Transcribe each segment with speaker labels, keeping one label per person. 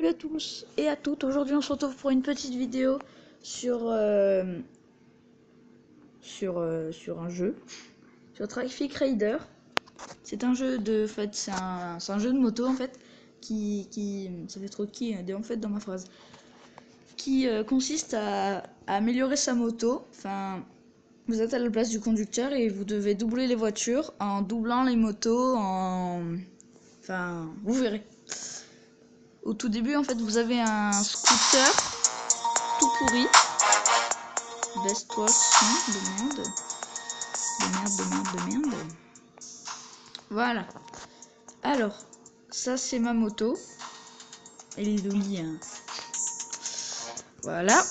Speaker 1: Salut à tous et à toutes. Aujourd'hui on se retrouve pour une petite vidéo sur un jeu, sur Traffic Rider. C'est un jeu de c'est un jeu de moto en fait qui ça fait trop de qui en fait dans ma phrase, qui consiste à améliorer sa moto. Enfin, vous êtes à la place du conducteur et vous devez doubler les voitures en doublant les motos enfin, vous verrez. Au tout début, en fait, vous avez un scooter tout pourri. Baisse-toi, son de merde. De merde. Voilà. Alors, ça, c'est ma moto. Elle est jolie, hein. Voilà.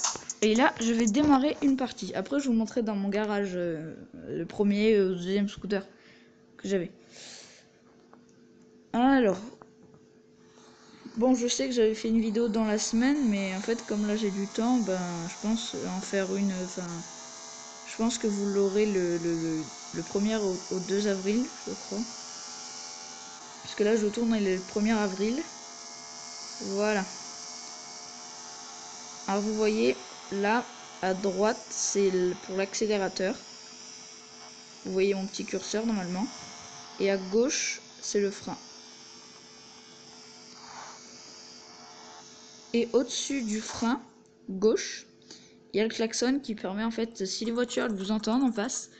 Speaker 1: Et là, je vais démarrer une partie. Après, je vous montrerai dans mon garage le premier ou deuxième scooter que j'avais. Alors... Bon, je sais que j'avais fait une vidéo dans la semaine, mais en fait, comme là j'ai du temps, ben, je pense en faire une. Enfin, je pense que vous l'aurez le 1er au 2 avril, je crois. Parce que là, je tourne, il est le 1er avril. Voilà. Alors, vous voyez, là, à droite, c'est pour l'accélérateur. Vous voyez mon petit curseur, normalement. Et à gauche, c'est le frein. Et au-dessus du frein, gauche, il y a le klaxon qui permet, en fait, si les voitures vous entendent en face,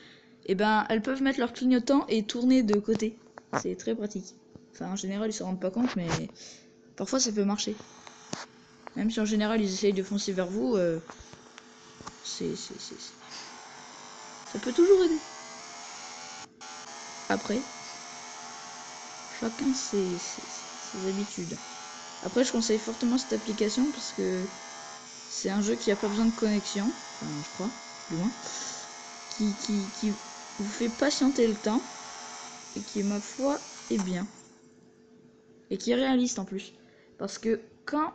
Speaker 1: et ben elles peuvent mettre leur clignotant et tourner de côté. C'est très pratique. Enfin, en général, ils se rendent pas compte, mais parfois ça peut marcher. Même si en général ils essayent de foncer vers vous, ça peut toujours aider. Après, chacun ses habitudes. Après, je conseille fortement cette application parce que c'est un jeu qui a pas besoin de connexion, enfin, je crois, du moins, qui vous fait patienter le temps et qui, ma foi, est bien. Et qui est réaliste en plus. Parce que quand,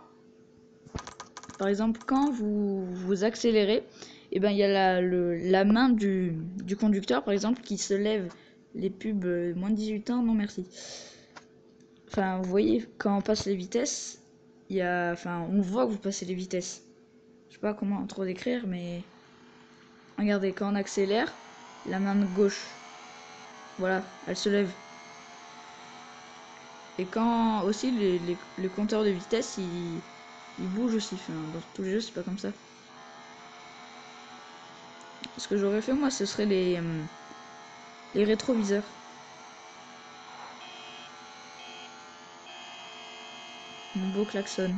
Speaker 1: par exemple, quand vous accélérez, et ben il y a la main du conducteur, par exemple, qui se lève. Les pubs moins de 18 ans, non merci. Enfin, vous voyez, quand on passe les vitesses, il y a, enfin, on voit que vous passez les vitesses. Je sais pas comment trop décrire, mais regardez, quand on accélère, la main de gauche, voilà, elle se lève. Et quand aussi le compteur de vitesse, il bouge aussi. Enfin, dans tous les jeux, c'est pas comme ça. Ce que j'aurais fait moi, ce serait les rétroviseurs. Mon beau klaxon.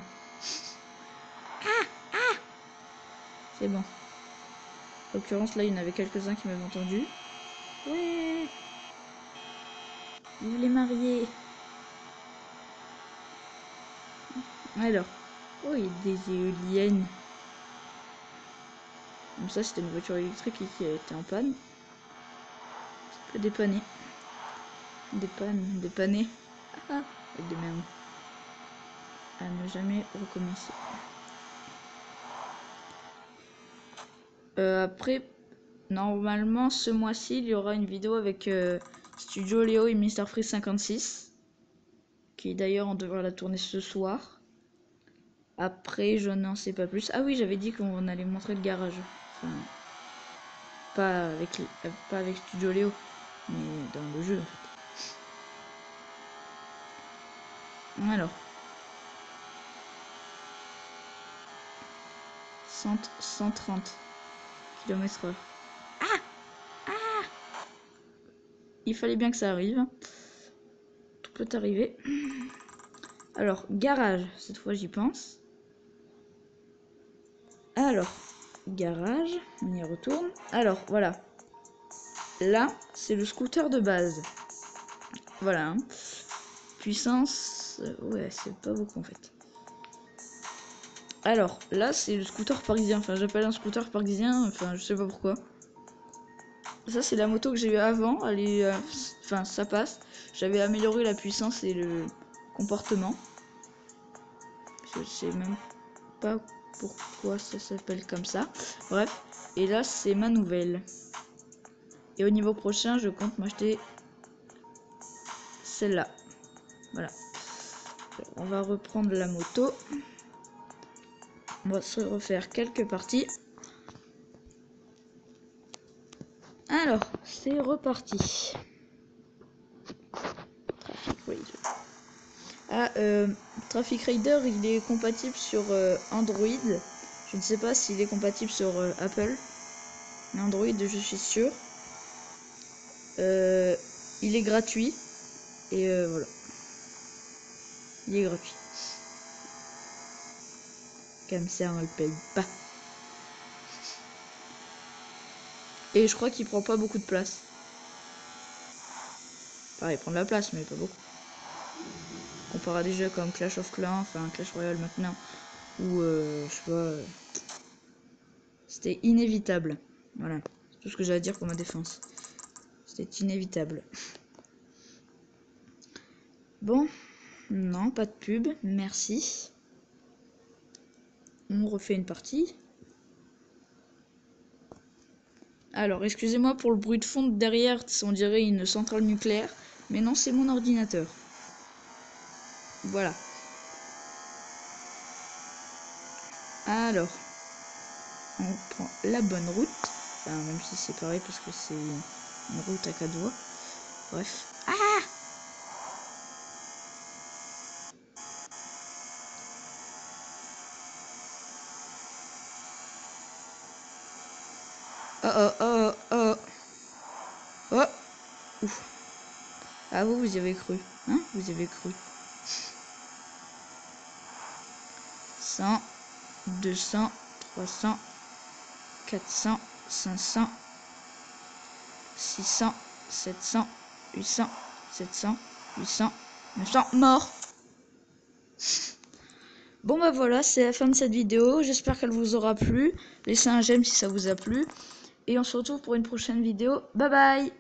Speaker 1: C'est bon. En l'occurrence, là, il y en avait quelques-uns qui m'avaient entendu. Ouais. Il voulait marier. Alors. Oh, il y a des éoliennes. Comme ça, c'était une voiture électrique qui était en panne. Ça peut dépanner. Dépanner. Ah, avec des mêmes. À ne jamais recommencer. Après, normalement, ce mois-ci, il y aura une vidéo avec Studio Léo et Mr Freeze 56. Qui d'ailleurs, on devrait la tourner ce soir. Après, je n'en sais pas plus. Ah oui, j'avais dit qu'on allait montrer le garage. Enfin, pas avec Studio Léo, mais dans le jeu, en fait. Alors. 130 km/h. Il fallait bien que ça arrive. Tout peut arriver. Alors, garage, cette fois j'y pense. Alors, garage, on y retourne. Alors, voilà. Là, c'est le scooter de base. Voilà. Hein. Puissance, ouais, c'est pas beaucoup en fait. Alors, là, c'est le scooter parisien. Enfin, j'appelle un scooter parisien. Enfin, je sais pas pourquoi. Ça, c'est la moto que j'ai eu avant. Elle est, enfin, ça passe. J'avais amélioré la puissance et le comportement. Je sais même pas pourquoi ça s'appelle comme ça. Bref. Et là, c'est ma nouvelle. Et au niveau prochain, je compte m'acheter celle-là. Voilà. On va reprendre la moto. On va se refaire quelques parties. Alors, c'est reparti. Traffic Raider. Ah, Traffic Raider, il est compatible sur Android. Je ne sais pas s'il est compatible sur Apple. Mais Android, je suis sûr. Il est gratuit. Et voilà. Il est gratuit. Comme ça, on le paye pas. Et je crois qu'il prend pas beaucoup de place. Enfin, il prend de la place, mais pas beaucoup. Comparé à des jeux comme Clash of Clans, enfin Clash Royale maintenant, ou je sais pas. C'était inévitable. Voilà. C'est tout ce que j'ai à dire pour ma défense. C'était inévitable. Bon. Non, pas de pub. Merci. On refait une partie. Alors, excusez-moi pour le bruit de fond derrière, on dirait une centrale nucléaire. Mais non, c'est mon ordinateur. Voilà. Alors, on prend la bonne route. Enfin, même si c'est pareil parce que c'est une route à 4 voies. Bref. Ah! Oh oh oh oh. Oh! Ouf. Ah vous y avez cru. Hein? Vous y avez cru. 100, 200, 300, 400, 500, 600, 700, 800, 700, 800, 900, mort. Bon bah voilà, c'est la fin de cette vidéo. J'espère qu'elle vous aura plu. Laissez un j'aime si ça vous a plu. Et on se retrouve pour une prochaine vidéo. Bye bye!